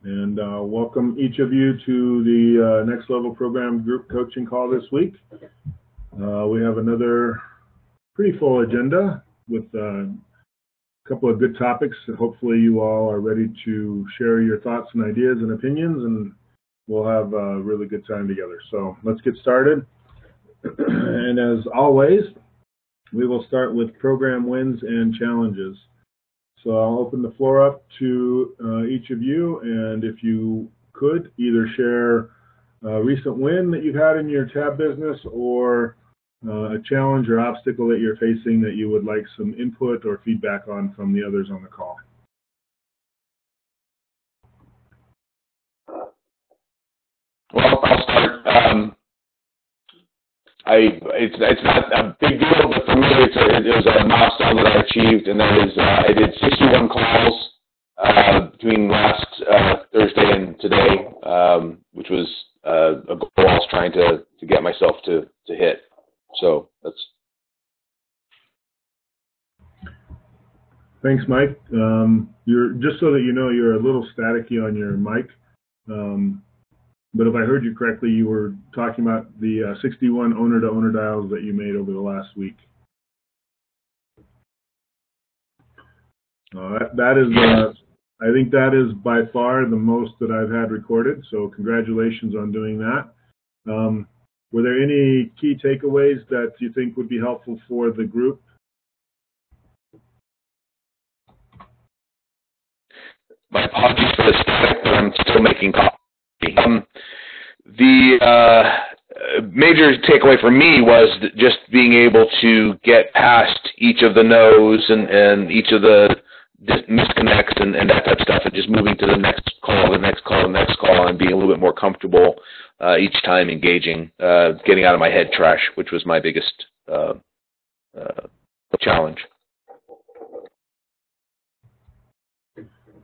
and welcome each of you to the Next Level Program group coaching call this week. We have another pretty full agenda with a couple of good topics that hopefully you all are ready to share your thoughts and ideas and opinions, and we'll have a really good time together. So let's get started. And as always, we will start with program wins and challenges. So I'll open the floor up to each of you, and if you could either share a recent win that you've had in your tab business or a challenge or obstacle that you're facing that you would like some input or feedback on from the others on the call. Well, I'll start. It's not a big deal, but for me, it was a milestone that I achieved, and that is I did 61 calls between last Thursday and today, which was a goal I was trying to get myself to hit. So that's. Thanks, Mike. You're just so that you know, you're a little staticky on your mic. But if I heard you correctly, you were talking about the 61 owner-to-owner dials that you made over the last week. That is, I think that is by far the most that I've had recorded, so congratulations on doing that. Were there any key takeaways that you think would be helpful for the group? My apologies for the static, but I'm still making coffee. The major takeaway for me was just being able to get past each of the no's and each of the misconnects and that type of stuff, and just moving to the next call, and being a little bit more comfortable each time engaging, getting out of my head trash, which was my biggest challenge.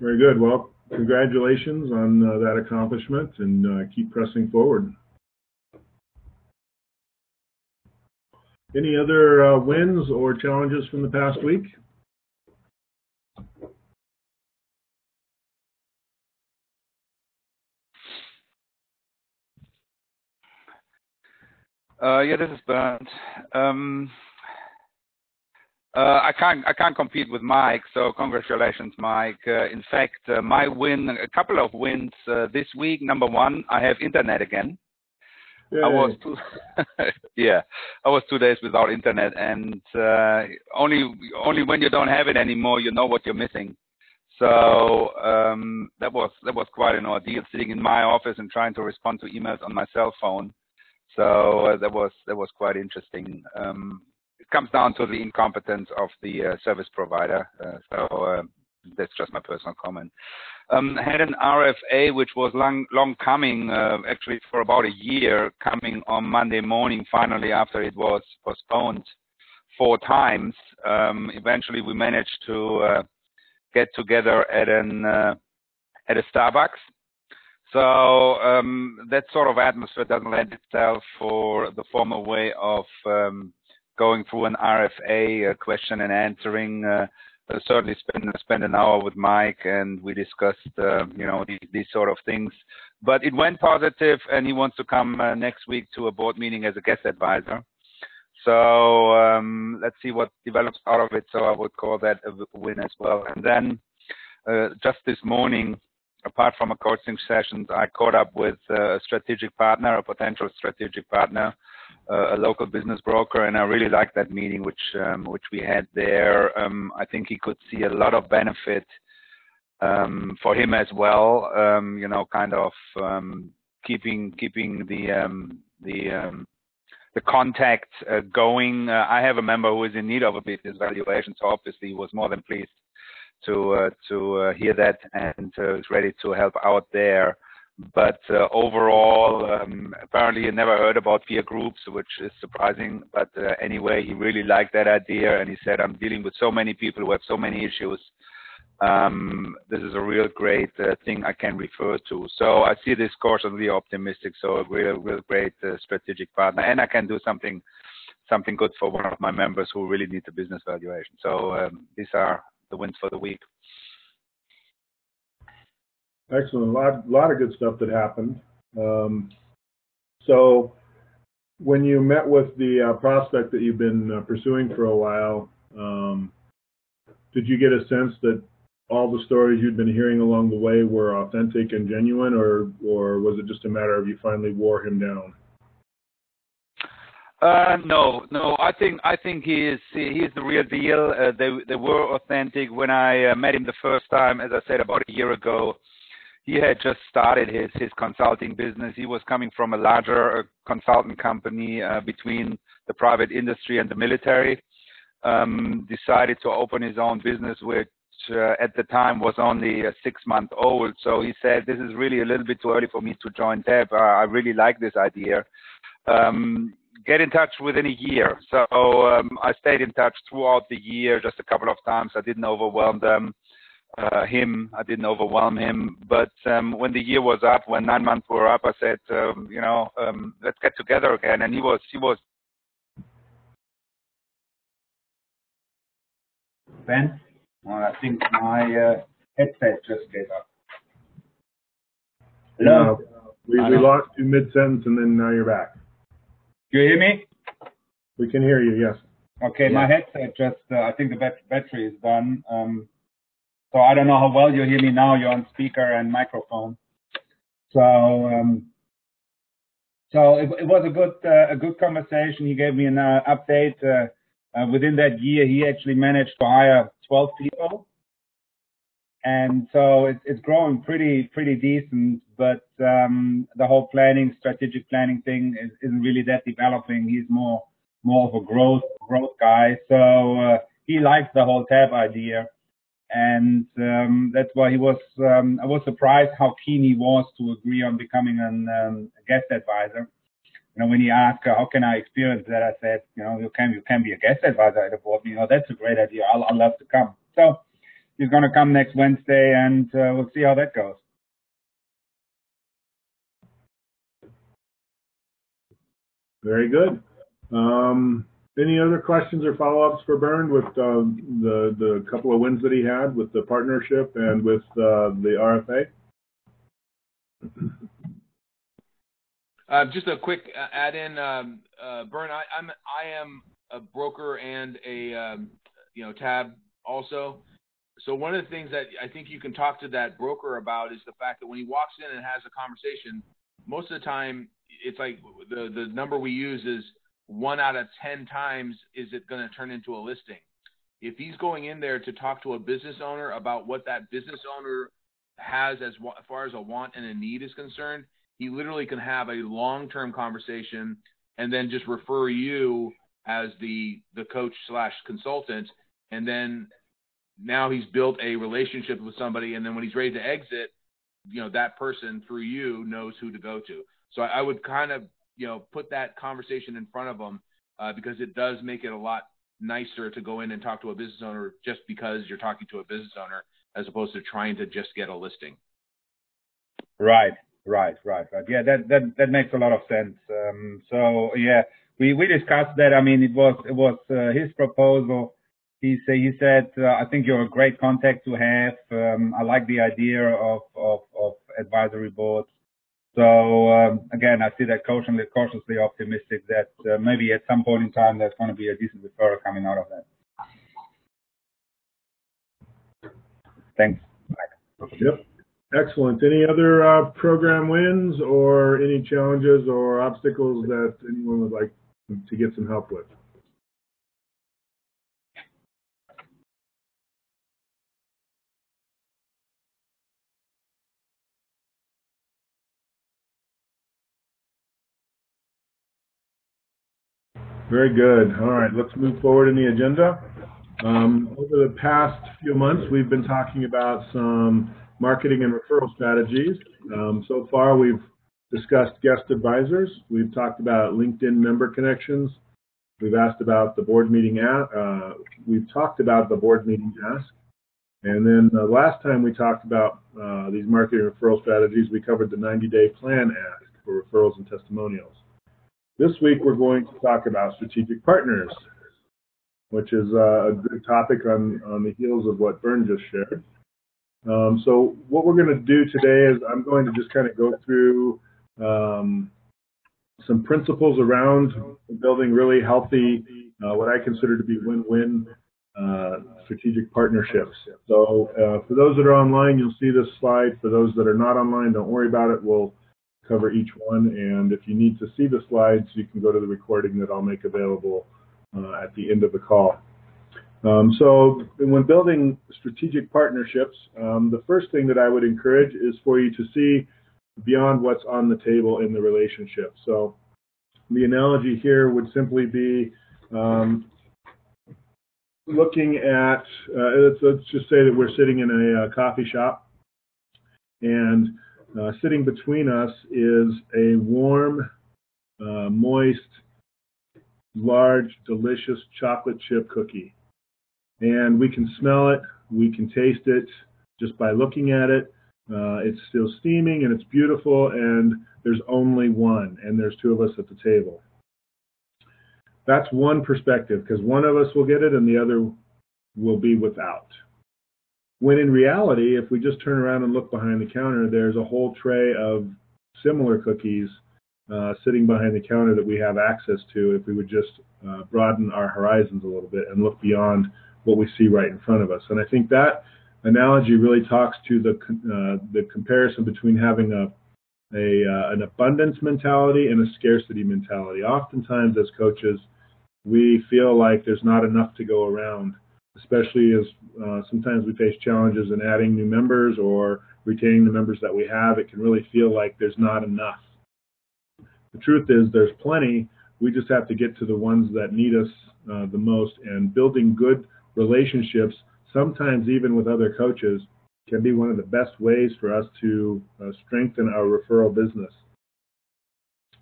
Very good. Well, congratulations on that accomplishment, and keep pressing forward. Any other wins or challenges from the past week? Yeah, this is Bernd. I can't compete with Mike, so congratulations, Mike. In fact, my win, a couple of wins this week. Number one, I have internet again. Yay. I was 2 days without internet, and only when you don't have it anymore, you know what you're missing. So that was quite an ordeal, sitting in my office and trying to respond to emails on my cell phone. So that was quite interesting. It comes down to the incompetence of the service provider. So that's just my personal comment. Had an RFA, which was long coming, actually for about a year, coming on Monday morning, finally, after it was postponed 4 times. Eventually, we managed to get together at a Starbucks. So that sort of atmosphere doesn't lend itself for the formal way of going through an RFA, question and answering. Certainly spend an hour with Mike, and we discussed these sort of things. But it went positive, and he wants to come next week to a board meeting as a guest advisor. So let's see what develops out of it. So I would call that a win as well. And then just this morning, apart from a coaching sessions, I caught up with a strategic partner, a potential strategic partner, a local business broker, and I really liked that meeting which we had there. I think he could see a lot of benefit for him as well. Kind of keeping the contact going. I have a member who is in need of a business valuation, so obviously he was more than pleased to hear that, and is ready to help out there. But overall, apparently he never heard about peer groups, which is surprising. But anyway, he really liked that idea, and he said, I'm dealing with so many people who have so many issues. This is a real great thing I can refer to. So I see this cautiously optimistic, so a real great strategic partner. And I can do something good for one of my members who really need the business valuation. So these are the wins for the week. Excellent. A lot of good stuff that happened. So when you met with the prospect that you've been pursuing for a while, did you get a sense that all the stories you'd been hearing along the way were authentic and genuine, or was it just a matter of you finally wore him down? No. I think he is the real deal. They were authentic. When I met him the first time, as I said, about a year ago, he had just started his consulting business. He was coming from a larger consultant company between the private industry and the military. Decided to open his own business, which at the time was only 6 months old. So he said, "This is really a little bit too early for me to join TAB. I really like this idea. Get in touch within a year." So I stayed in touch throughout the year, just a couple of times. I didn't overwhelm him. I didn't overwhelm him. But when the year was up, when 9 months were up, I said, let's get together again. And he was. Ben, I think my headset just gave up. Hello? We lost you mid-sentence, and then now you're back. Do you hear me? We can hear you, yes. Okay, yeah. My headset just, I think the battery is done. So I don't know how well you hear me now. You're on speaker and microphone. So it was a good conversation. He gave me an update. Within that year, he actually managed to hire 12 people. And so it's growing pretty decent, but the whole strategic planning thing isn't really that developing. He's more of a growth guy. So he likes the whole TAB idea, and that's why I was surprised how keen he was to agree on becoming a guest advisor. When he asked how can I experience that, I said, you can be a guest advisor at a board meeting. That's a great idea. I'll love to come. So he's going to come next Wednesday, and we'll see how that goes. Very good. Any other questions or follow-ups for Bernd with the couple of wins that he had with the partnership and with the RFA? Just a quick add-in, Bernd. I am a broker and a TAB also. So one of the things that I think you can talk to that broker about is the fact that when he walks in and has a conversation, most of the time it's like the number we use is 1 out of 10 times is it going to turn into a listing. If he's going in there to talk to a business owner about what that business owner has as far as a want and a need is concerned, he literally can have a long-term conversation and then just refer you as the coach / consultant, and then now he's built a relationship with somebody, and then when he's ready to exit, that person through you knows who to go to. So I would kind of, put that conversation in front of them because it does make it a lot nicer to go in and talk to a business owner just because you're talking to a business owner as opposed to trying to just get a listing. Right. Yeah, that makes a lot of sense. So yeah, we discussed that. I mean, it was his proposal. He said, I think you're a great contact to have. I like the idea of advisory boards. So again, I see that cautiously optimistic that maybe at some point in time there's going to be a decent referral coming out of that. Thanks. Yep. Excellent. Any other program wins or any challenges or obstacles that anyone would like to get some help with? Very good. All right, let's move forward in the agenda. Over the past few months, we've been talking about some marketing and referral strategies. So far, we've discussed guest advisors. We've talked about LinkedIn member connections. We've asked about the board meeting we've talked about the board meeting ask. And then the last time we talked about these marketing and referral strategies, we covered the 90-day plan ask for referrals and testimonials. This week, we're going to talk about strategic partners, which is a good topic on the heels of what Bernd just shared. So what we're going to do today is I'm going to just kind of go through some principles around building really healthy, what I consider to be win-win strategic partnerships. So for those that are online, you'll see this slide. For those that are not online, don't worry about it. We'll cover each one. And if you need to see the slides, you can go to the recording that I'll make available at the end of the call. So when building strategic partnerships, the first thing that I would encourage is for you to see beyond what's on the table in the relationship. So the analogy here would simply be looking at, let's just say that we're sitting in a coffee shop, and sitting between us is a warm, moist, large, delicious chocolate chip cookie. And we can smell it, we can taste it just by looking at it. It's still steaming and it's beautiful, and there's only one, and there's two of us at the table. That's one perspective, because one of us will get it and the other will be without. When in reality, if we just turn around and look behind the counter, there's a whole tray of similar cookies sitting behind the counter that we have access to if we would just broaden our horizons a little bit and look beyond what we see right in front of us. And I think that analogy really talks to the comparison between having an abundance mentality and a scarcity mentality. Oftentimes as coaches, we feel like there's not enough to go around, especially as sometimes we face challenges in adding new members or retaining the members that we have. It can really feel like there's not enough. The truth is there's plenty. We just have to get to the ones that need us the most, and building good relationships, sometimes even with other coaches, can be one of the best ways for us to strengthen our referral business.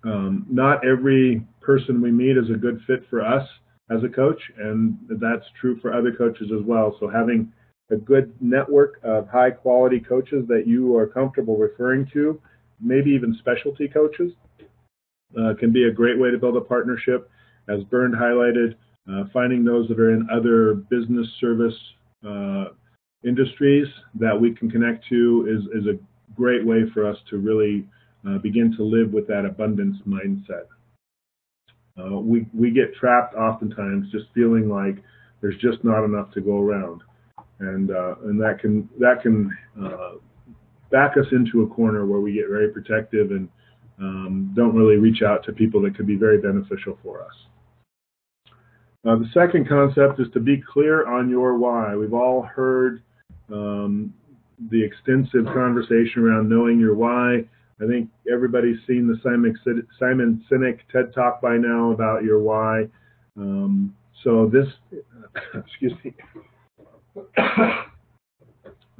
Not every person we meet is a good fit for us as a coach, and that's true for other coaches as well. So having a good network of high quality coaches that you are comfortable referring to, maybe even specialty coaches, can be a great way to build a partnership. As Bernd highlighted, finding those that are in other business service industries that we can connect to is a great way for us to really begin to live with that abundance mindset. We get trapped oftentimes just feeling like there's just not enough to go around, and that can back us into a corner where we get very protective and don't really reach out to people that could be very beneficial for us. The second concept is to be clear on your why. We've all heard the extensive conversation around knowing your why. I think everybody's seen the Simon Sinek TED Talk by now about your why. So this, excuse me,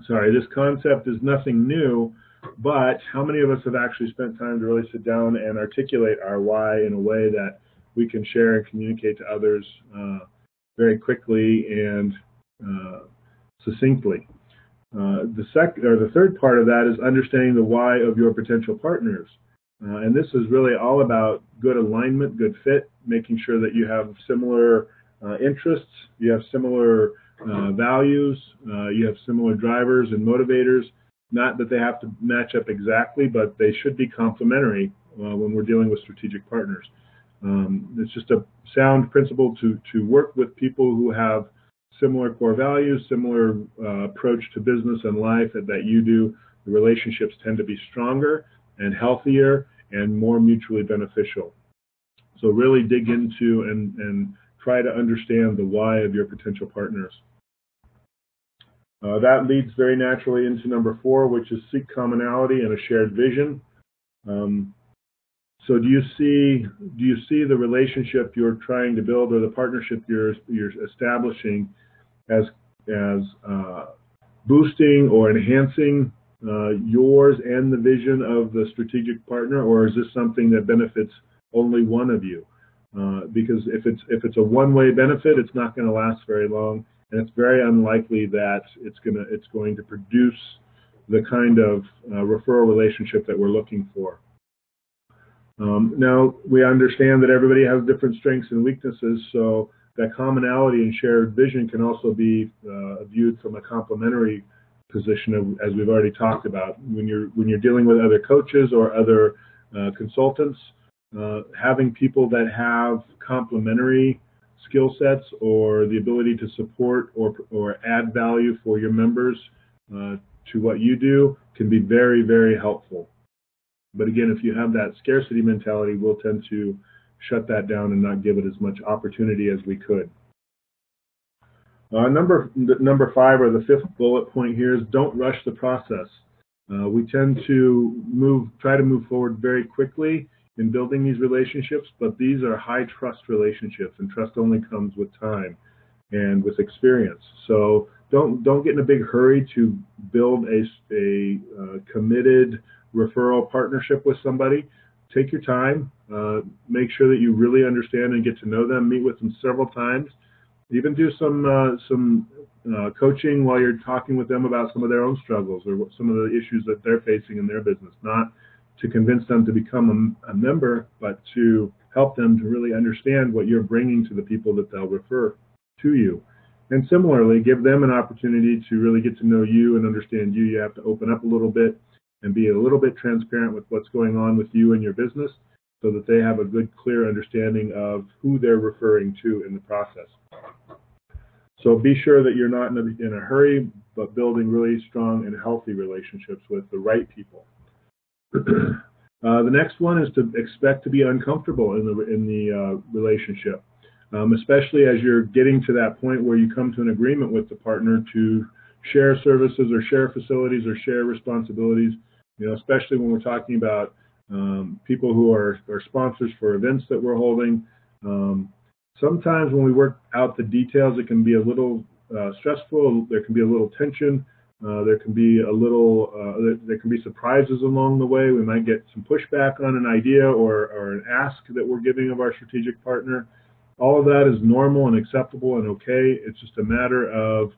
sorry, this concept is nothing new, but how many of us have actually spent time to really sit down and articulate our why in a way that we can share and communicate to others very quickly and succinctly? The third part of that is understanding the why of your potential partners. And this is really all about good alignment, good fit, making sure that you have similar interests, you have similar values, you have similar drivers and motivators. Not that they have to match up exactly, but they should be complementary when we're dealing with strategic partners. It's just a sound principle to work with people who have similar core values, similar approach to business and life that you do. The relationships tend to be stronger and healthier and more mutually beneficial. So really dig into and try to understand the why of your potential partners. That leads very naturally into number 4, which is seek commonality and a shared vision. So do you see the relationship you're trying to build or the partnership you're establishing as boosting or enhancing yours and the vision of the strategic partner, or is this something that benefits only one of you? Because if it's a one-way benefit, it's not going to last very long, and it's very unlikely that it's going to produce the kind of referral relationship that we're looking for. Now, we understand that everybody has different strengths and weaknesses, so that commonality and shared vision can also be viewed from a complementary position as we've already talked about. When you're dealing with other coaches or other consultants, having people that have complementary skill sets or the ability to support or add value for your members to what you do can be very, very helpful. But again, if you have that scarcity mentality, we'll tend to shut that down and not give it as much opportunity as we could. Number 5, or the 5th bullet point here, is don't rush the process. We tend to try to move forward very quickly in building these relationships, but these are high trust relationships, and trust only comes with time and with experience. So don't get in a big hurry to build a committed referral partnership with somebody. Take your time. Make sure that you really understand and get to know them. Meet with them several times. Even do some coaching while you're talking with them about some of their own struggles or some of the issues that they're facing in their business. Not to convince them to become a member, but to help them to really understand what you're bringing to the people that they'll refer to you. And similarly, give them an opportunity to really get to know you and understand you. You have to open up a little bit and be a little bit transparent with what's going on with you and your business so that they have a good, clear understanding of who they're referring to in the process. So be sure that you're not in a hurry, but building really strong and healthy relationships with the right people. The next one is to expect to be uncomfortable in the relationship, especially as you're getting to that point where you come to an agreement with the partner to share services or share facilities or share responsibilities. Especially when we're talking about people who are sponsors for events that we're holding. Sometimes when we work out the details, it can be a little stressful. There can be a little tension. There can be there can be surprises along the way. We might get some pushback on an idea or an ask that we're giving of our strategic partner. All of that is normal and acceptable and okay. It's just a matter of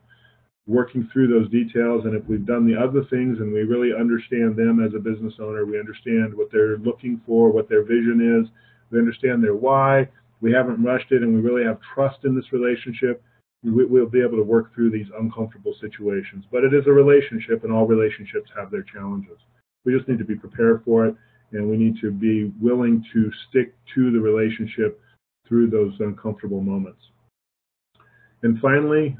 working through those details, and if we've done the other things and we really understand them as a business owner, we understand what they're looking for, what their vision is, we understand their why, we haven't rushed it, and we really have trust in this relationship, we'll be able to work through these uncomfortable situations. But it is a relationship, and all relationships have their challenges. We just need to be prepared for it, and we need to be willing to stick to the relationship through those uncomfortable moments. And finally,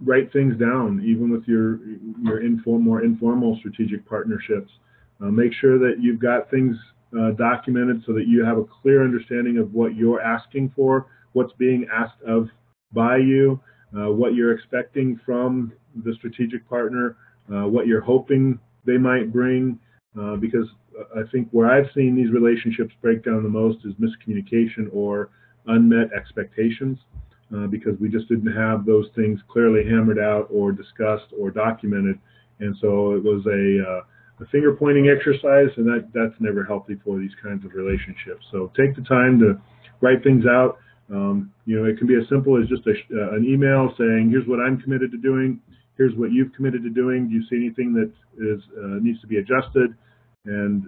write things down, even with your more informal strategic partnerships. Make sure that you've got things documented so that you have a clear understanding of what you're asking for, what's being asked of by you, what you're expecting from the strategic partner, what you're hoping they might bring, because I think where I've seen these relationships break down the most is miscommunication or unmet expectations. Because we just didn't have those things clearly hammered out or discussed or documented. And so it was a finger-pointing exercise, and that's never healthy for these kinds of relationships. So take the time to write things out. It can be as simple as just an email saying, here's what I'm committed to doing, here's what you've committed to doing, do you see anything that needs to be adjusted, and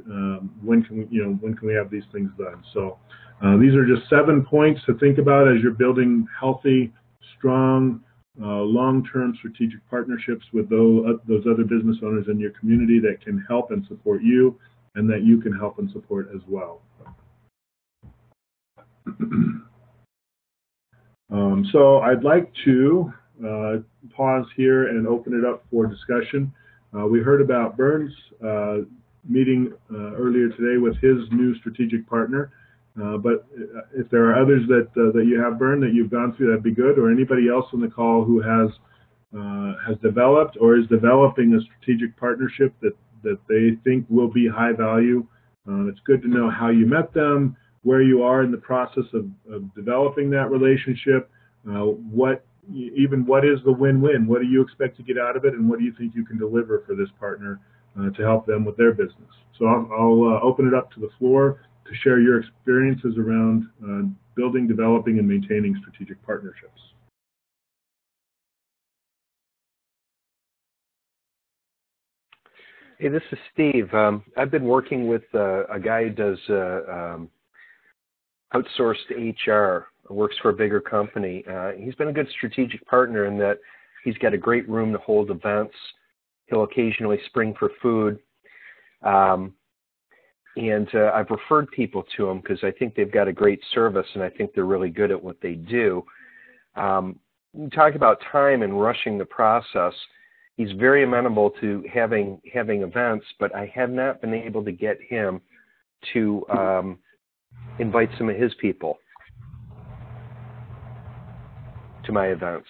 when can we have these things done? So these are just 7 points to think about as you're building healthy, strong, long-term strategic partnerships with those other business owners in your community that can help and support you, and that you can help and support as well. So I'd like to pause here and open it up for discussion. We heard about Bernd's meeting earlier today with his new strategic partner. But if there are others that you have, Bernd, that you've gone through, that'd be good. Or anybody else on the call who has developed or is developing a strategic partnership that they think will be high value. It's good to know how you met them, where you are in the process of developing that relationship. What is the win-win? What do you expect to get out of it, and what do you think you can deliver for this partner to help them with their business? So I'll open it up to the floor to share your experiences around building, developing, and maintaining strategic partnerships. Hey, this is Steve. I've been working with a guy who does outsourced HR, works for a bigger company. He's been a good strategic partner in that he's got a great room to hold events. He'll occasionally spring for food. And I've referred people to him because I think they've got a great service, and I think they're really good at what they do. You talk about time and rushing the process. He's very amenable to having events, but I have not been able to get him to invite some of his people to my events.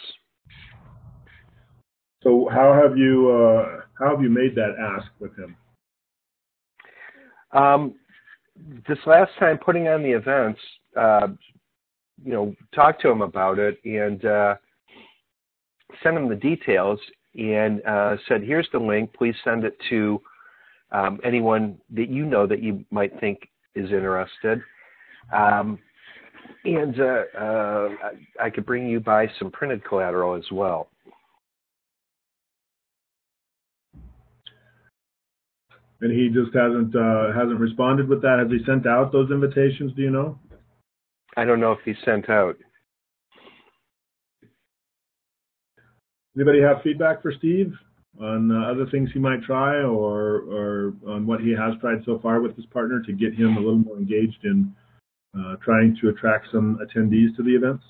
So how have you made that ask with him? This last time putting on the events, talked to him about it and sent him the details and said, here's the link. Please send it to anyone that you know that you might think is interested. And I could bring you by some printed collateral as well. And he just hasn't responded with that. Has he sent out those invitations? Do you know? I don't know if he sent out. Anybody have feedback for Steve on other things he might try, or on what he has tried so far with his partner to get him a little more engaged in trying to attract some attendees to the events?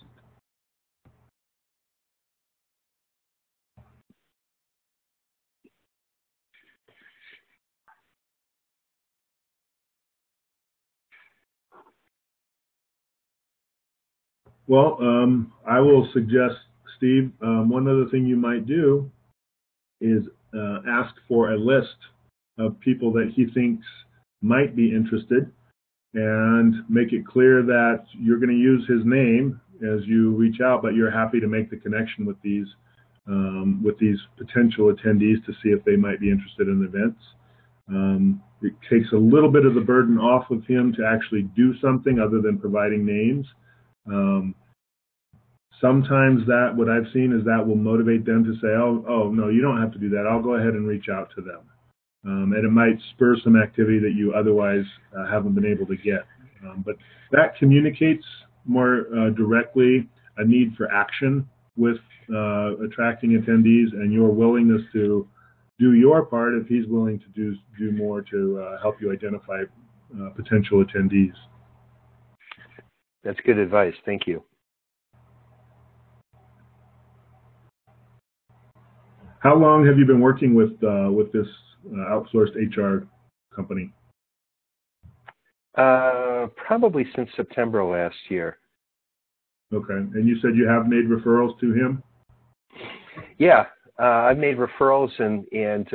Well, I will suggest, Steve, one other thing you might do is ask for a list of people that he thinks might be interested, and make it clear that you're going to use his name as you reach out, but you're happy to make the connection with these potential attendees to see if they might be interested in events. It takes a little bit of the burden off of him to actually do something other than providing names. Sometimes what I've seen is that will motivate them to say, oh, no, you don't have to do that. I'll go ahead and reach out to them. And it might spur some activity that you otherwise haven't been able to get. But that communicates more directly a need for action with attracting attendees, and your willingness to do your part if he's willing to do more to help you identify potential attendees. That's good advice. Thank you. How long have you been working with this outsourced HR company? Probably since September last year. Okay. And you said you have made referrals to him? Yeah, I've made referrals, and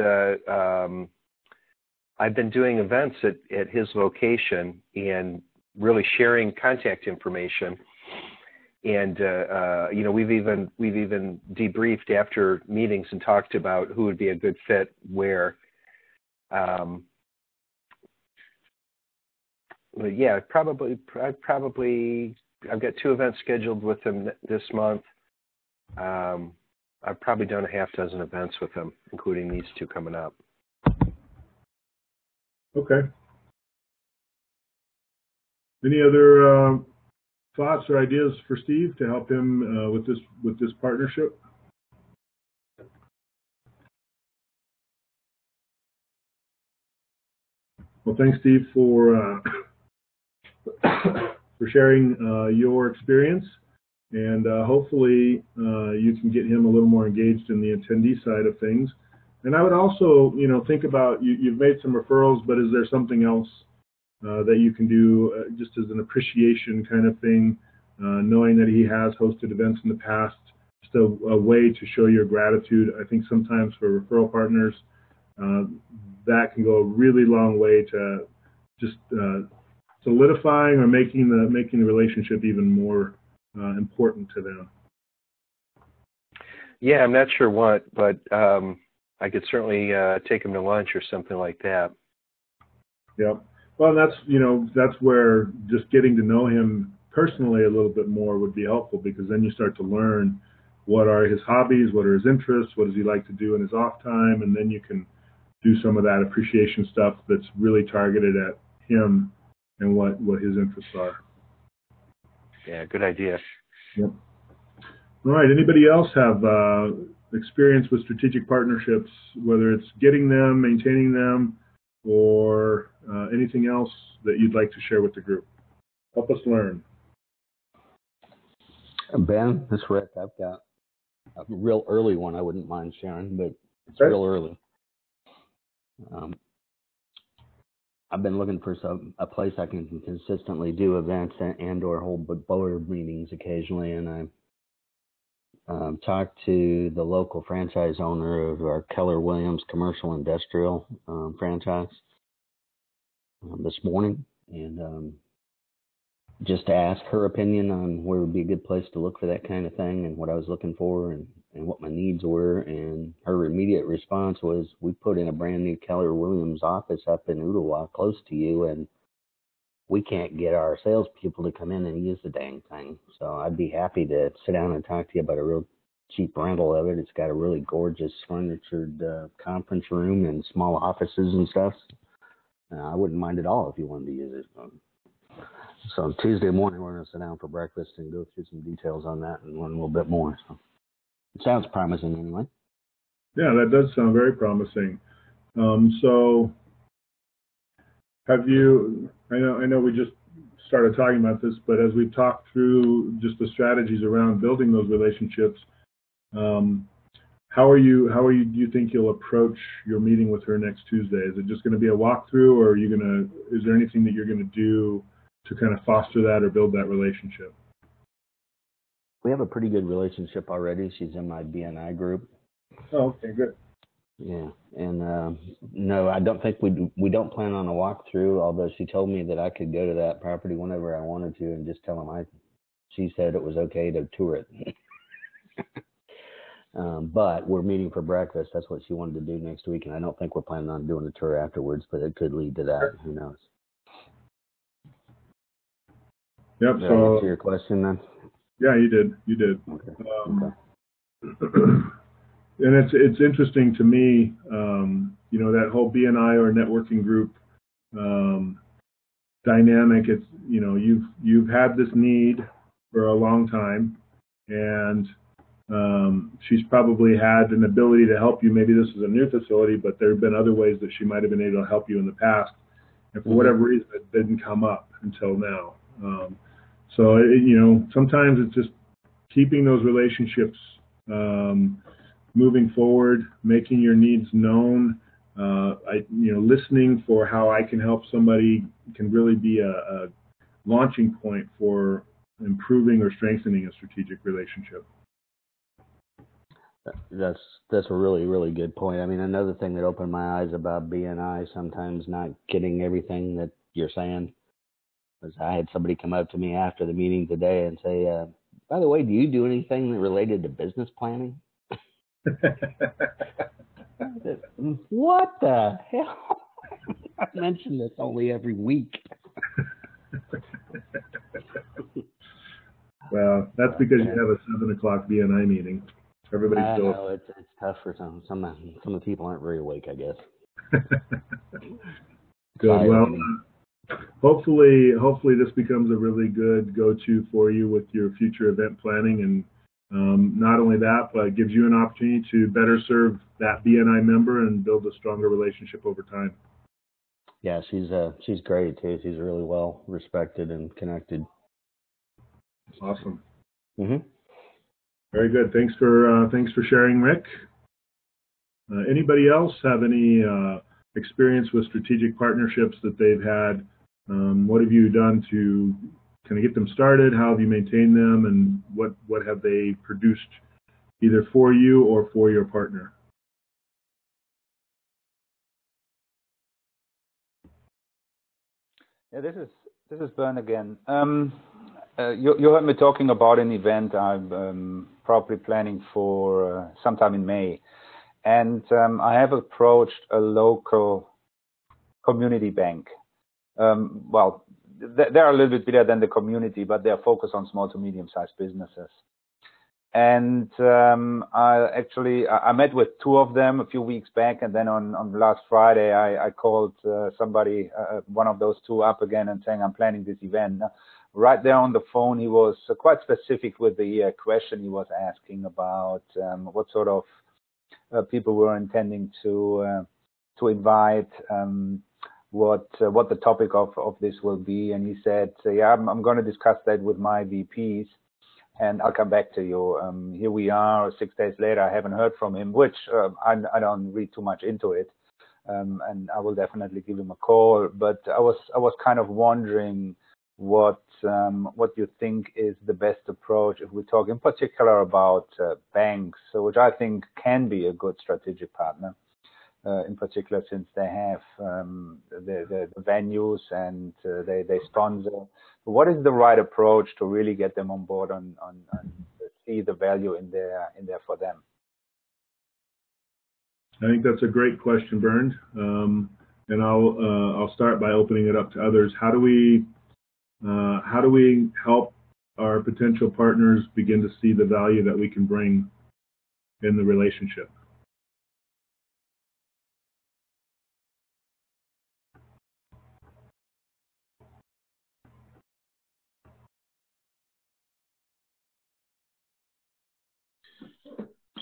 I've been doing events at his location and really sharing contact information. And we've even debriefed after meetings and talked about who would be a good fit where. But yeah, I've got 2 events scheduled with him this month. I've probably done a half dozen events with him, including these 2 coming up. Okay. Any other thoughts or ideas for Steve to help him with this partnership? Well, thanks, Steve, for sharing your experience, and hopefully you can get him a little more engaged in the attendee side of things. And I would also, think about you've made some referrals, but is there something else that you can do just as an appreciation kind of thing, knowing that he has hosted events in the past, just a way to show your gratitude. I think sometimes for referral partners, that can go a really long way to just solidifying or making the relationship even more important to them. Yeah, I'm not sure what, but I could certainly take him to lunch or something like that. Yep. Well, that's where just getting to know him personally a little bit more would be helpful, because then you start to learn what are his hobbies, what are his interests, what does he like to do in his off time, and then you can do some of that appreciation stuff that's really targeted at him and what his interests are. Yeah, good idea. Yep. All right. Anybody else have experience with strategic partnerships, whether it's getting them, maintaining them, or anything else that you'd like to share with the group. Help us learn. Ben, this is Rick. I've got a real early one I wouldn't mind sharing, but it's Okay. real early. I've been looking for a place I can consistently do events and or hold board meetings occasionally, and I talked to the local franchise owner of our Keller Williams commercial industrial franchise this morning, and just to ask her opinion on where would be a good place to look for that kind of thing and what I was looking for and what my needs were. And her immediate response was, we put in a brand new Keller Williams office up in Ottawa close to you, and we can't get our salespeople to come in and use the dang thing. So I'd be happy to sit down and talk to you about a real cheap rental of it. It's got a really gorgeous furnitured conference room and small offices and stuff. I wouldn't mind at all if you wanted to use it. So Tuesday morning, we're going to sit down for breakfast and go through some details on that and learn a little bit more. So it sounds promising anyway. Yeah, that does sound very promising. So have you, I know we just started talking about this, but as we've talked through just the strategies around building those relationships, how do you think you'll approach your meeting with her next Tuesday? Is it just going to be a walkthrough, or is there anything that you're going to do to kind of foster that or build that relationship? We have a pretty good relationship already. She's in my BNI group. Oh, okay, good. Yeah, and no, I don't think we don't plan on a walkthrough, although she told me that I could go to that property whenever I wanted to and just tell them she said it was okay to tour it. But we're meeting for breakfast. That's what she wanted to do next week, and I don't think we're planning on doing a tour afterwards, but it could lead to that. Who knows? Yep. Did I So answer your question then? Yeah, you did. Okay. And it's interesting to me, that whole BNI or networking group dynamic. It's you've had this need for a long time, and she's probably had an ability to help you. Maybe this is a new facility, but there have been other ways that she might have been able to help you in the past, and for whatever reason, it didn't come up until now. So sometimes it's just keeping those relationships moving forward, making your needs known. Listening for how I can help somebody can really be a launching point for improving or strengthening a strategic relationship. That's a really, really good point. I mean, another thing that opened my eyes about BNI, sometimes not getting everything that you're saying, was I had somebody come up to me after the meeting today and say, by the way, do you do anything related to business planning? What the hell? I mention this only every week. Well, that's because you have a 7 o'clock BNI meeting. Everybody's still. I know it's tough for some of the people aren't very awake, I guess. Good. Well, hopefully this becomes a really good go-to for you with your future event planning, and not only that, but it gives you an opportunity to better serve that BNI member and build a stronger relationship over time. Yeah, she's great too. She's really well respected and connected. Awesome. Mm-hmm. Very good. Thanks for sharing, Rick. Anybody else have any experience with strategic partnerships that they've had? What have you done to kind of get them started? How have you maintained them, and what have they produced either for you or for your partner? Yeah, this is Bern again. You heard me talking about an event I'm probably planning for sometime in May, and I have approached a local community bank. Well, they're a little bit bigger than the community, but they're focused on small to medium-sized businesses. And I met with two of them a few weeks back, and then on last Friday I called somebody, one of those two, up again and saying I'm planning this event. right there on the phone, he was quite specific with the question he was asking about what sort of people were intending to invite, what the topic of this will be, and he said, "Yeah, I'm going to discuss that with my VPs, and I'll come back to you." Here we are, 6 days later. I haven't heard from him, which I don't read too much into it, and I will definitely give him a call. But I was kind of wondering what you think is the best approach if we talk in particular about banks, which I think can be a good strategic partner, in particular since they have the venues and they sponsor. What is the right approach to really get them on board on see the value in there for them? I think that's a great question, Bernd. And I'll start by opening it up to others. How do we help our potential partners begin to see the value that we can bring in the relationship?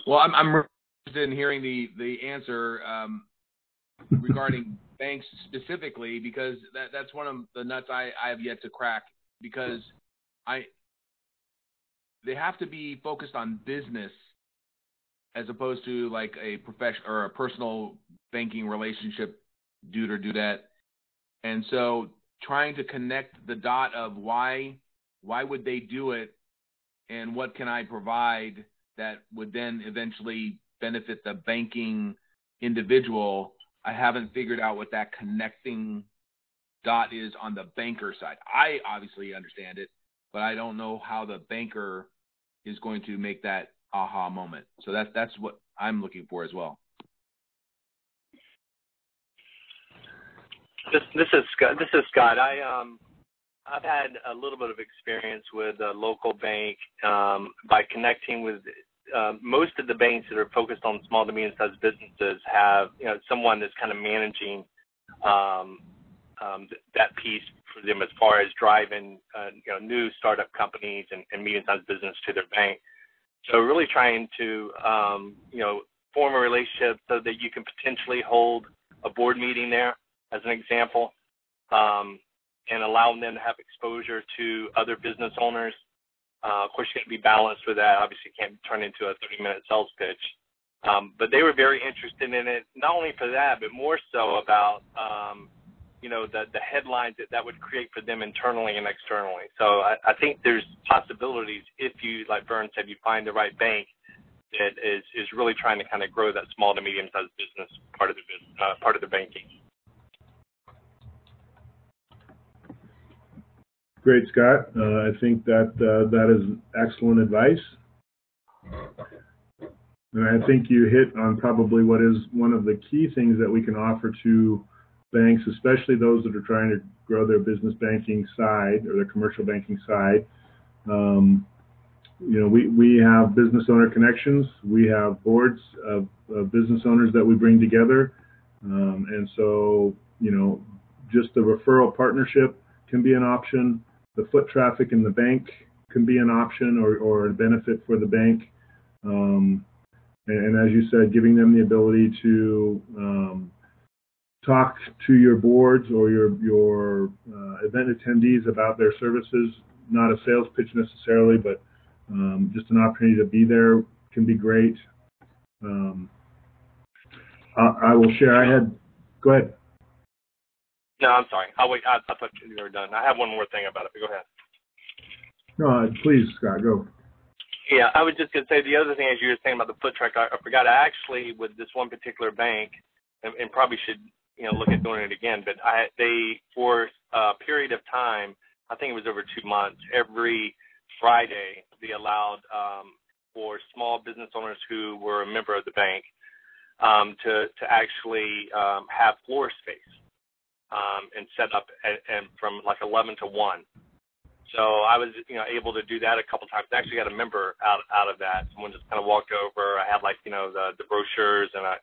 Well, I'm interested in hearing the answer regarding banks specifically, because that's one of the nuts I have yet to crack, because they have to be focused on business as opposed to like a professional or a personal banking relationship dude or dudette. And so trying to connect the dot of why would they do it and what can I provide that would then eventually benefit the banking individual, I haven't figured out what that connecting dot is on the banker side. I obviously understand it, but I don't know how the banker is going to make that aha moment. So that's what I'm looking for as well. This is Scott. I've had a little bit of experience with a local bank by connecting with most of the banks that are focused on small to medium-sized businesses have someone that's kind of managing that piece for them as far as driving new startup companies and medium-sized business to their bank. So really trying to form a relationship so that you can potentially hold a board meeting there, as an example, and allowing them to have exposure to other business owners. Of course, you got to be balanced with that. Obviously, you can't turn into a 30-minute sales pitch. But they were very interested in it, not only for that, but more so about, the headlines that would create for them internally and externally. So I think there's possibilities if you, like Bernd said, you find the right bank that is really trying to kind of grow that small to medium-sized business part of the banking. Great, Scott. I think that is excellent advice. And I think you hit on probably what is one of the key things that we can offer to banks, especially those that are trying to grow their business banking side or their commercial banking side. We have business owner connections. We have boards of business owners that we bring together. And so, just the referral partnership can be an option. The foot traffic in the bank can be an option or a benefit for the bank. And as you said, giving them the ability to talk to your boards or your event attendees about their services, not a sales pitch necessarily, but just an opportunity to be there can be great. I will share. Go ahead. No, I'm sorry. I'll wait. I thought you were done. I have one more thing about it, but go ahead. No, please, Scott, go. Yeah, I was just going to say the other thing, as you were saying about the foot track, I forgot. I actually, with this one particular bank, and probably should look at doing it again, but they for a period of time, I think it was over 2 months, every Friday they allowed for small business owners who were a member of the bank to actually have floor space and set up and from like 11 to 1. So I was, able to do that a couple times. I actually got a member out of that. Someone just kind of walked over. I had the brochures and a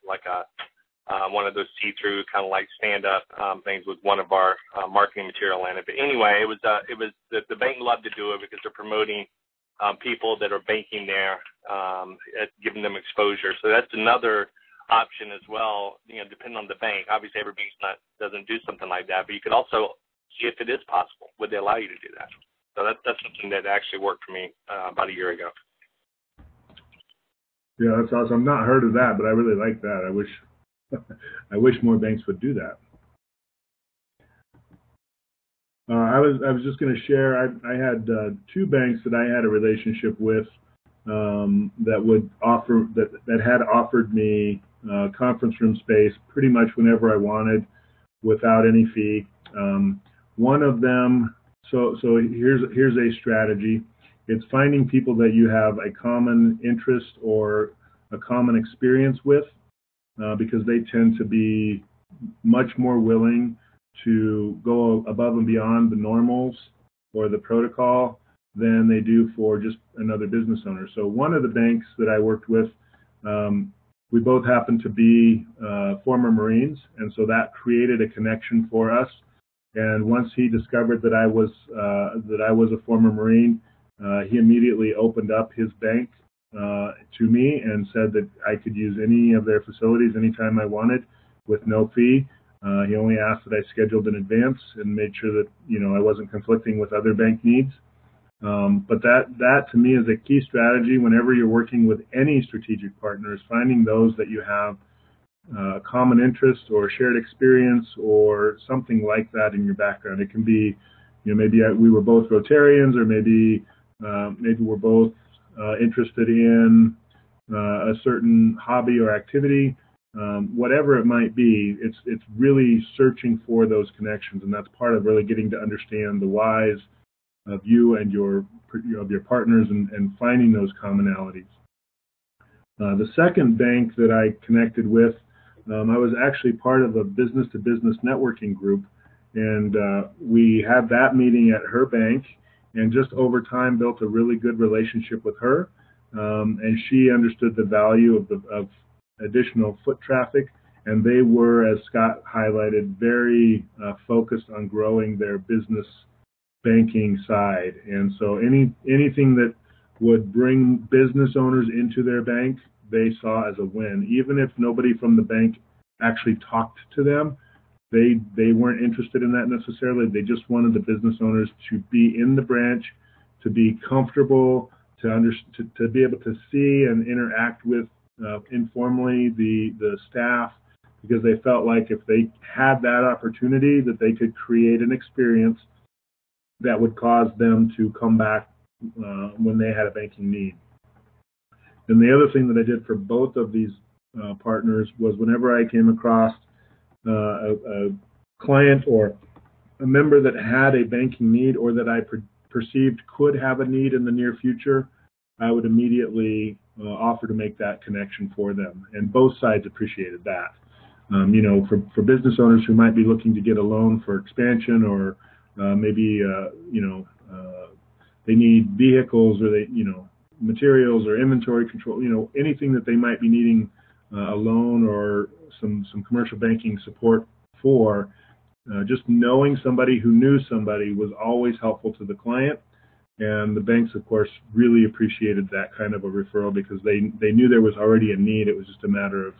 one of those see-through kind of like stand-up things with one of our marketing material in it. But anyway, it was the bank loved to do it because they're promoting people that are banking there, giving them exposure. So that's another option as well. Depending on the bank. Obviously, every bank doesn't do something like that, but you could also see if it is possible. Would they allow you to do that? So that's something that actually worked for me about a year ago. Yeah, that's awesome. I've not heard of that, but I really like that. I wish more banks would do that. I was just going to share. I had 2 banks that I had a relationship with that had offered me conference room space pretty much whenever I wanted, without any fee. One of them. So here's a strategy. It's finding people that you have a common interest or a common experience with, because they tend to be much more willing to go above and beyond the normals or the protocol than they do for just another business owner. So one of the banks that I worked with, we both happened to be former Marines, and so that created a connection for us. And once he discovered that I was a former Marine, he immediately opened up his bank to me and said that I could use any of their facilities anytime I wanted with no fee. He only asked that I scheduled in advance and made sure that I wasn't conflicting with other bank needs. But that to me is a key strategy whenever you're working with any strategic partners, finding those that you have common interest or shared experience or something like that in your background. It can be, maybe we were both Rotarians, or maybe we're both interested in a certain hobby or activity. Whatever it might be, it's really searching for those connections, and that's part of really getting to understand the whys of you and your partners and finding those commonalities. The second bank that I connected with, I was actually part of a business-to-business networking group, and we had that meeting at her bank, and just over time built a really good relationship with her, and she understood the value of additional foot traffic, and they were, as Scott highlighted, very focused on growing their business banking side. And so anything that would bring business owners into their bank, they saw as a win. Even if nobody from the bank actually talked to them, they weren't interested in that necessarily. They just wanted the business owners to be in the branch, to be comfortable, to be able to see and interact with informally the staff, because they felt like if they had that opportunity, that they could create an experience that would cause them to come back when they had a banking need. And the other thing that I did for both of these partners was whenever I came across a client or a member that had a banking need, or that I perceived could have a need in the near future, I would immediately offer to make that connection for them. And both sides appreciated that. For business owners who might be looking to get a loan for expansion, or maybe they need vehicles, or materials or inventory control, anything that they might be needing a loan or some commercial banking support for. Just knowing somebody who knew somebody was always helpful to the client. And the banks, of course, really appreciated that kind of a referral, because they knew there was already a need. It was just a matter of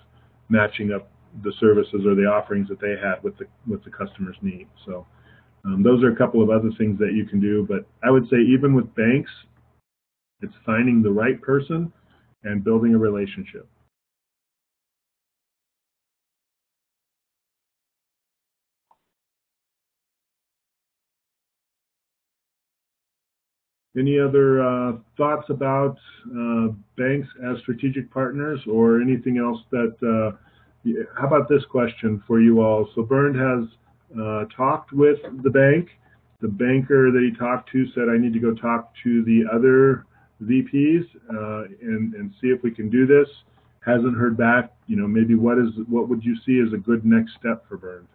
matching up the services or the offerings that they had with the customer's needs. So those are a couple of other things that you can do. But I would say even with banks, it's finding the right person and building a relationship. Any other thoughts about banks as strategic partners, or anything else that, how about this question for you all? So Bernd has talked with the bank. The banker that he talked to said, I need to go talk to the other VPs and see if we can do this. Hasn't heard back. Maybe what would you see as a good next step for Bernd?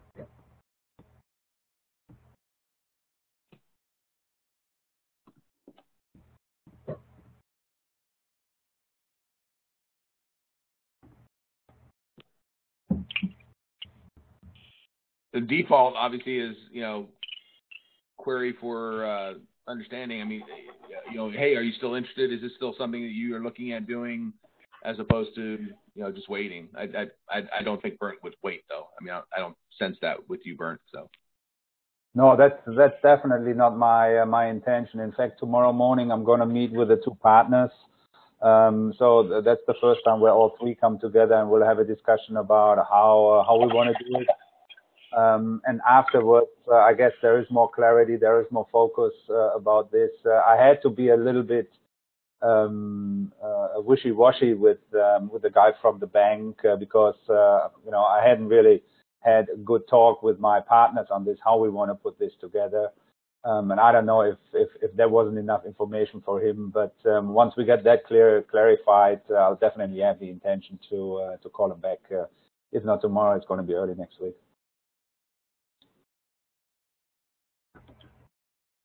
the default obviously is, query for understanding. I mean, hey, are you still interested? Is this still something that you are looking at doing, as opposed to just waiting? I don't think Bernd would wait, though. I mean, I don't sense that with you, Bernd. So. No, that's definitely not my intention. In fact, tomorrow morning I'm going to meet with the two partners. So that's the first time where all three come together, and we'll have a discussion about how we want to do it. And afterwards, I guess there is more clarity, there is more focus about this. I had to be a little bit wishy-washy with the guy from the bank because I hadn't really had a good talk with my partners on this, how we want to put this together. And I don't know if there wasn't enough information for him, but once we get that clarified, I'll definitely have the intention to call him back. If not tomorrow, it's going to be early next week.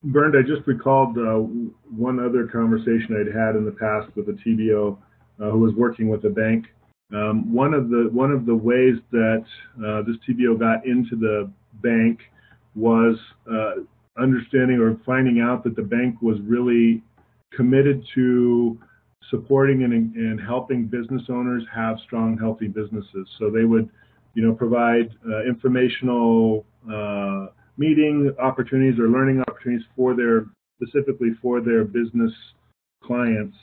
Bernd, I just recalled one other conversation I'd had in the past with a TBO who was working with a bank. One of the ways that this TBO got into the bank was understanding or finding out that the bank was really committed to supporting and helping business owners have strong, healthy businesses. So they would, provide informational meeting opportunities or learning opportunities specifically for their business clients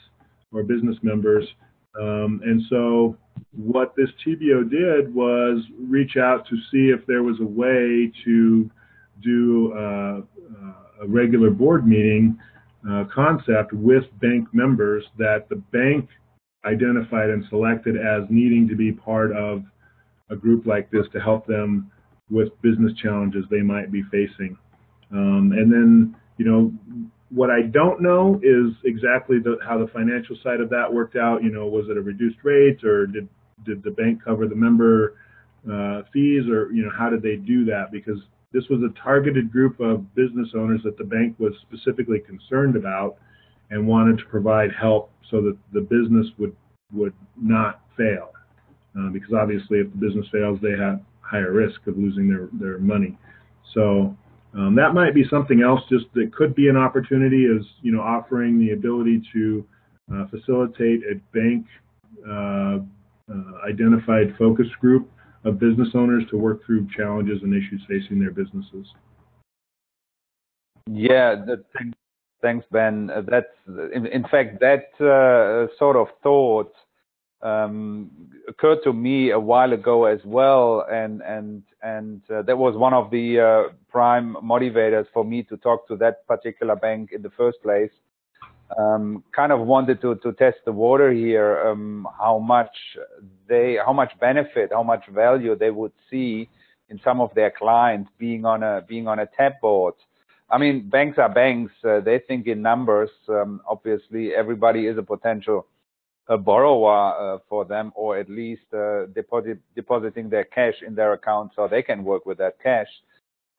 or business members. And so what this TBO did was reach out to see if there was a way to do a regular board meeting concept with bank members that the bank identified and selected as needing to be part of a group like this to help them with business challenges they might be facing. And then, what I don't know is exactly how the financial side of that worked out. Was it a reduced rate, or did the bank cover the member fees, or, how did they do that? Because this was a targeted group of business owners that the bank was specifically concerned about and wanted to provide help so that the business would not fail. Because obviously if the business fails, they have higher risk of losing their money. So that might be something else just that could be an opportunity, is, offering the ability to facilitate a bank identified focus group of business owners to work through challenges and issues facing their businesses. Yeah, thanks, Ben. That's in fact that sort of thought occurred to me a while ago as well, and that was one of the prime motivators for me to talk to that particular bank in the first place. Kind of wanted to test the water here, how much benefit, how much value they would see in some of their clients being on a TAB board. I mean, banks are banks. They think in numbers. Obviously, everybody is a potential borrower for them, or at least depositing their cash in their account so they can work with that cash.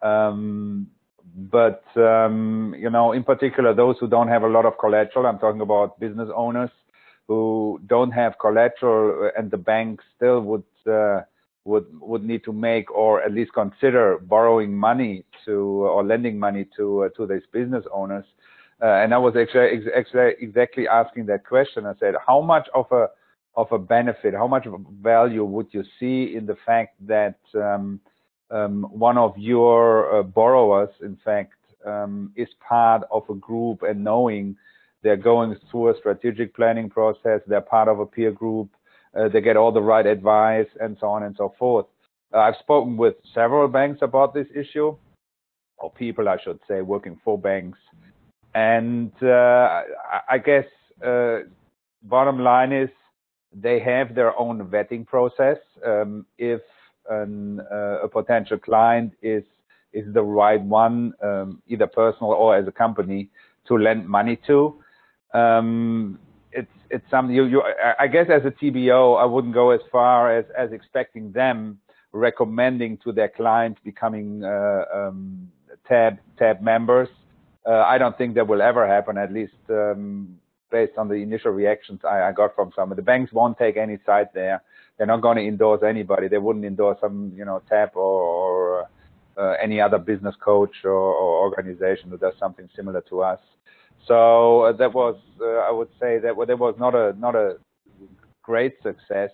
But in particular, those who don't have a lot of collateral, I'm talking about business owners who don't have collateral, and the bank still would need to make, or at least consider, borrowing money or lending money to these business owners. And I was exactly asking that question. I said, how much of a benefit, how much value would you see in the fact that one of your borrowers, in fact, is part of a group, and knowing they're going through a strategic planning process, they're part of a peer group, they get all the right advice, and so on and so forth. I've spoken with several banks about this issue, or people, I should say, working for banks. And I guess bottom line is they have their own vetting process. If a potential client is the right one, either personal or as a company, to lend money to, it's something I guess as a TBO, I wouldn't go as far as expecting them recommending to their clients becoming TAB members. I don't think that will ever happen, at least based on the initial reactions I got from some of the banks. Won't take any side there. They're not going to endorse anybody. They wouldn't endorse some, TAB or any other business coach or organization that does something similar to us. So that was, I would say that was not a great success.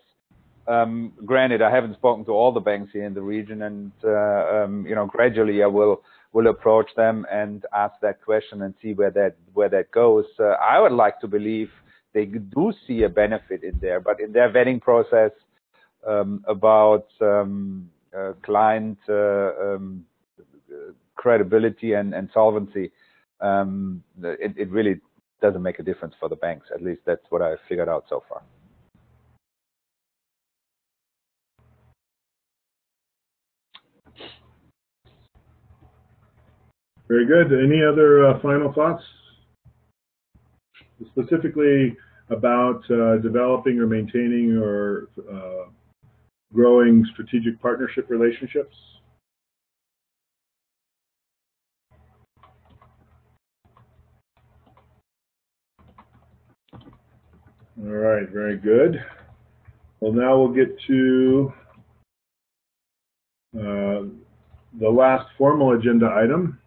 Granted, I haven't spoken to all the banks here in the region, and gradually I will approach them and ask that question and see where that goes. I would like to believe they do see a benefit in there, but in their vetting process about client credibility and solvency, it really doesn't make a difference for the banks. At least that's what I've figured out so far. Very good. Any other final thoughts? Specifically about developing or maintaining or growing strategic partnership relationships? All right, very good. Well, now we'll get to the last formal agenda item.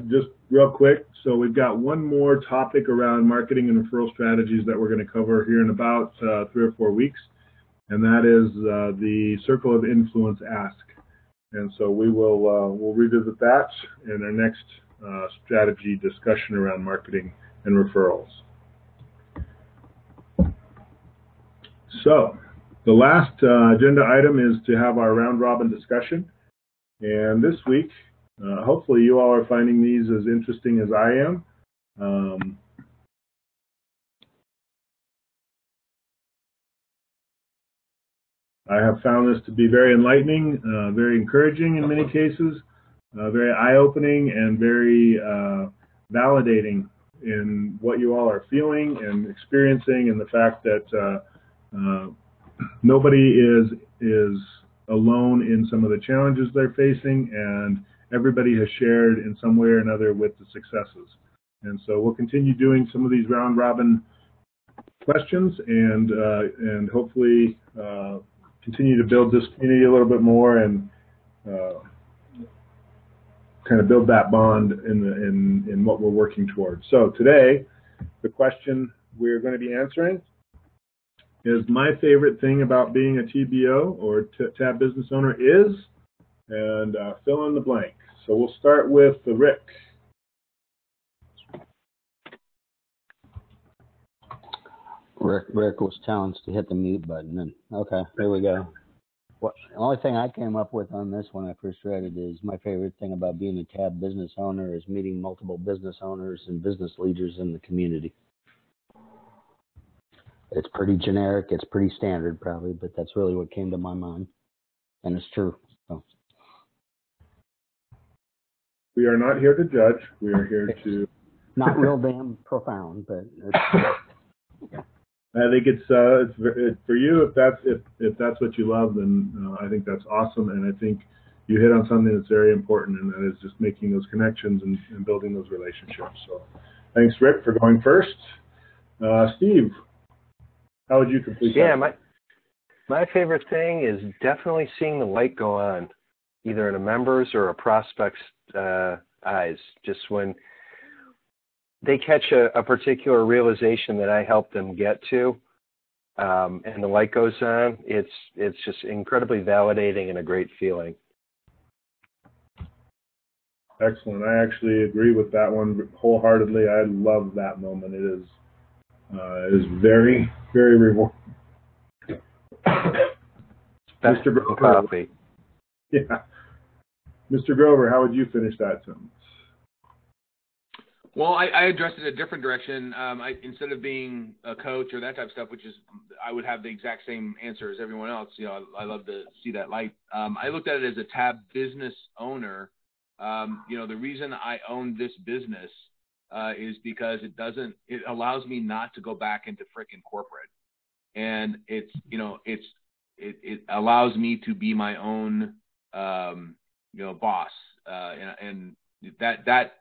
Just real quick, so we've got one more topic around marketing and referral strategies that we're going to cover here in about 3 or 4 weeks, and that is the Circle of Influence Ask. And so we'll revisit that in our next strategy discussion around marketing and referrals. So the last agenda item is to have our round robin discussion, and this week hopefully you all are finding these as interesting as I am. I have found this to be very enlightening, very encouraging in many cases, very eye-opening, and very validating in what you all are feeling and experiencing, and the fact that nobody is alone in some of the challenges they're facing, and everybody has shared in some way or another with the successes. And so we'll continue doing some of these round robin questions, and hopefully continue to build this community a little bit more, and kind of build that bond in what we're working towards. So today, the question we're going to be answering is, my favorite thing about being a TBO or TAB business owner is, and fill in the blank. So we'll start with Rick. Rick was challenged to hit the mute button. And okay, here we go. The only thing I came up with on this when I first read it is, my favorite thing about being a TAB business owner is meeting multiple business owners and business leaders in the community. It's pretty generic, it's pretty standard probably, but that's really what came to my mind, and it's true. So. We are not here to judge. We are here to... Not real damn profound, but it's... I think it's for you. If that's what you love, then I think that's awesome. And I think you hit on something that's very important, and that is just making those connections and building those relationships. So, thanks, Rick, for going first. Steve, how would you complete that? Yeah, my favorite thing is definitely seeing the light go on, either in a member's or a prospect's eyes. Just when they catch a particular realization that I helped them get to, and the light goes on, it's just incredibly validating and a great feeling. Excellent. I actually agree with that one wholeheartedly. I love that moment. It is very, very rewarding. Mr. Grover. Yeah. Mr. Grover, how would you finish that sentence? Well, I addressed it a different direction. Instead of being a coach or that type of stuff, which is, I would have the exact same answer as everyone else. You know, I love to see that light. I looked at it as a TAB business owner. You know, the reason I own this business is because it allows me not to go back into frickin' corporate, and it allows me to be my own boss, and that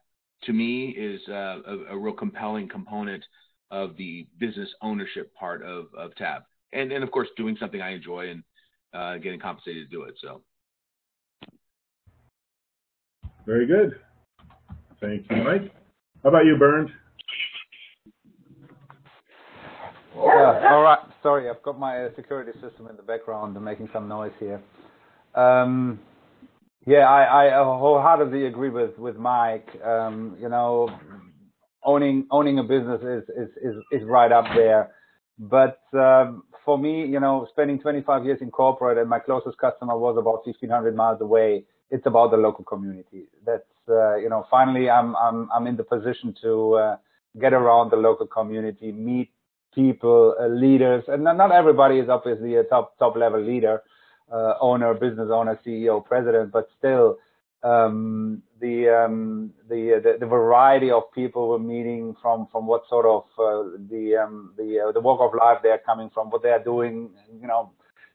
to me is a real compelling component of the business ownership part of TAB, and of course doing something I enjoy and getting compensated to do it. So Very good. Thank you, Mike. How about you, Bernd? Yeah, all right. Sorry, I've got my security system in the background and making some noise here. Yeah, I wholeheartedly agree with Mike. You know, owning a business is right up there. But for me, you know, spending 25 years in corporate and my closest customer was about 1,500 miles away. It's about the local community. That's you know, finally I'm in the position to get around the local community, meet people, leaders, and not everybody is obviously a top level leader, owner, business owner, CEO, president, but still the variety of people we're meeting from what sort of the walk of life they're coming from, what they are doing, you know,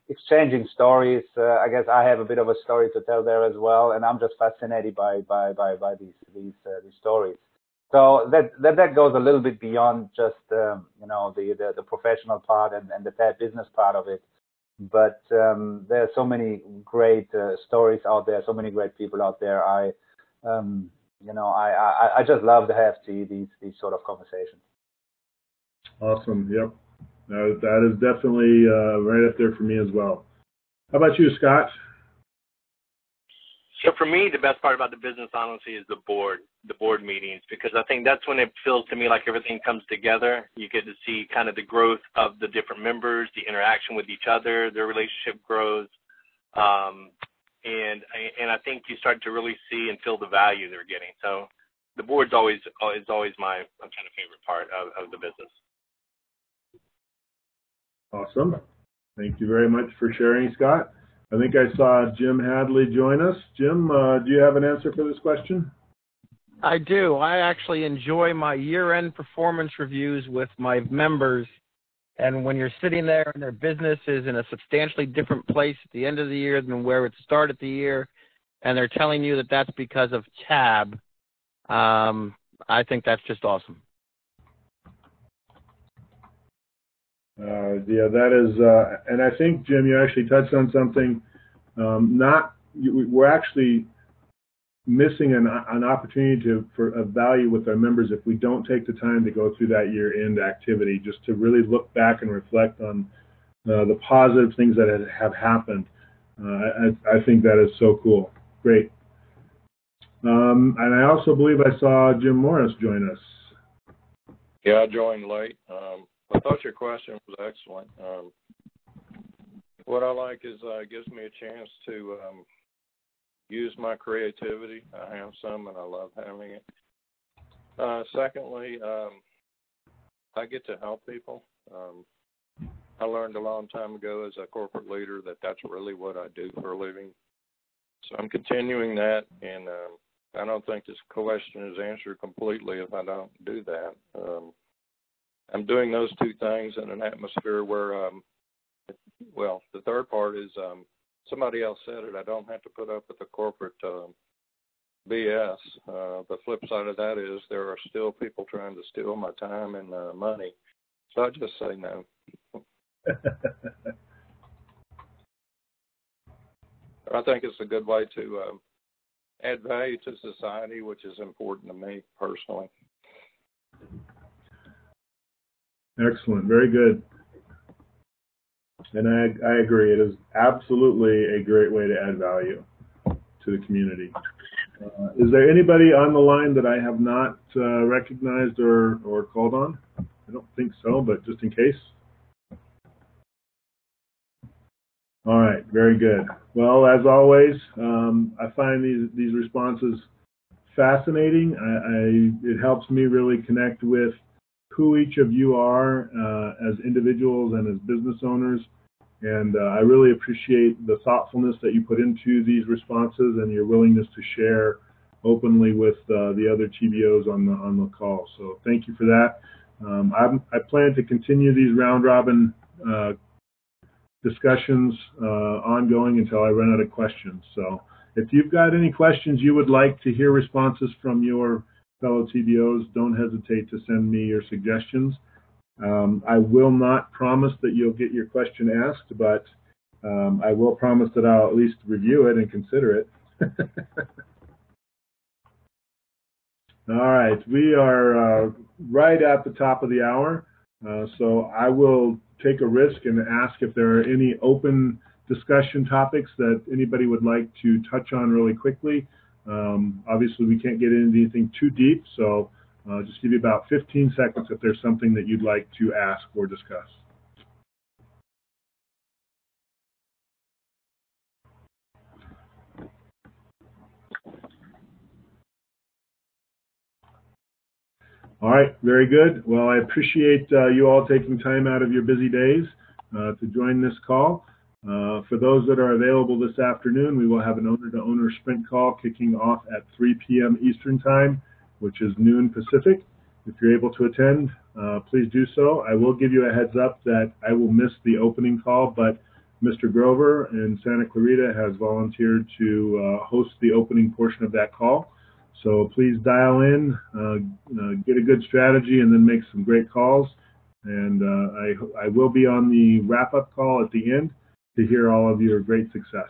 exchanging stories. I guess I have a bit of a story to tell there as well, and I'm just fascinated by these stories. So that goes a little bit beyond just you know, the professional part and the business part of it. But there are so many great stories out there, so many great people out there. You know, I just love to have these sort of conversations. Awesome. Yep. That is definitely right up there for me as well. How about you, Scott? So for me, the best part about the business, honestly, is the board meetings, because I think that's when it feels to me like everything comes together. You get to see kind of the growth of the different members, the interaction with each other, their relationship grows, and I think you start to really see and feel the value they're getting. So the board's always my kind of favorite part of the business. Awesome. Thank you very much for sharing, Scott. I think I saw Jim Hadley join us. Jim, do you have an answer for this question? I do. I actually enjoy my year-end performance reviews with my members. And when you're sitting there and their business is in a substantially different place at the end of the year than where it started the year, and they're telling you that that's because of TAB, I think that's just awesome. Yeah, that is, and I think, Jim, you actually touched on something. We're actually missing an opportunity for a value with our members if we don't take the time to go through that year-end activity, just to really look back and reflect on the positive things that have happened. I think that is so cool. Great. And I also believe I saw Jim Morris join us. Yeah, I joined late. I thought your question was excellent. What I like is it gives me a chance to use my creativity. I have some, and I love having it. Secondly, I get to help people. I learned a long time ago as a corporate leader that that's really what I do for a living. So I'm continuing that, and I don't think this question is answered completely if I don't do that. I'm doing those two things in an atmosphere where, well, the third part is somebody else said it. I don't have to put up with the corporate BS. The flip side of that is there are still people trying to steal my time and money. So I just say no. I think it's a good way to add value to society, which is important to me personally. Excellent. Very good. And I agree. It is absolutely a great way to add value to the community. Is there anybody on the line that I have not recognized or called on? I don't think so, but just in case. All right. Very good. Well, as always, I find these responses fascinating. It helps me really connect with who each of you are as individuals and as business owners. And I really appreciate the thoughtfulness that you put into these responses and your willingness to share openly with the other TBOs on the call. So thank you for that. I plan to continue these round robin discussions ongoing until I run out of questions. So if you've got any questions you would like to hear responses from your fellow TBOs, don't hesitate to send me your suggestions. I will not promise that you'll get your question asked, but I will promise that I'll at least review it and consider it. All right, we are right at the top of the hour, so I will take a risk and ask if there are any open discussion topics that anybody would like to touch on really quickly. Obviously, we can't get into anything too deep, so just give you about 15 seconds if there's something that you'd like to ask or discuss. All right, very good. Well, I appreciate you all taking time out of your busy days to join this call. For those that are available this afternoon, we will have an owner-to-owner sprint call kicking off at 3 p.m. Eastern Time, which is noon Pacific. If you're able to attend, please do so. I will give you a heads up that I will miss the opening call, but Mr. Grover in Santa Clarita has volunteered to host the opening portion of that call. So please dial in, get a good strategy, and then make some great calls. And I will be on the wrap-up call at the end to hear all of your great success.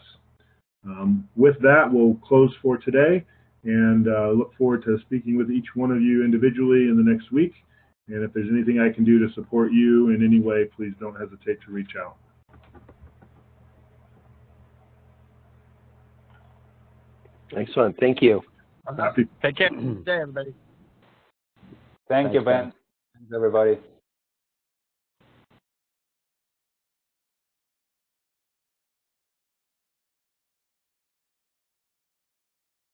With that, we'll close for today, and look forward to speaking with each one of you individually in the next week. And if there's anything I can do to support you in any way, please don't hesitate to reach out. Excellent. Thank you. Take care. Good day, everybody. Thank you, Ben. Thanks, everybody.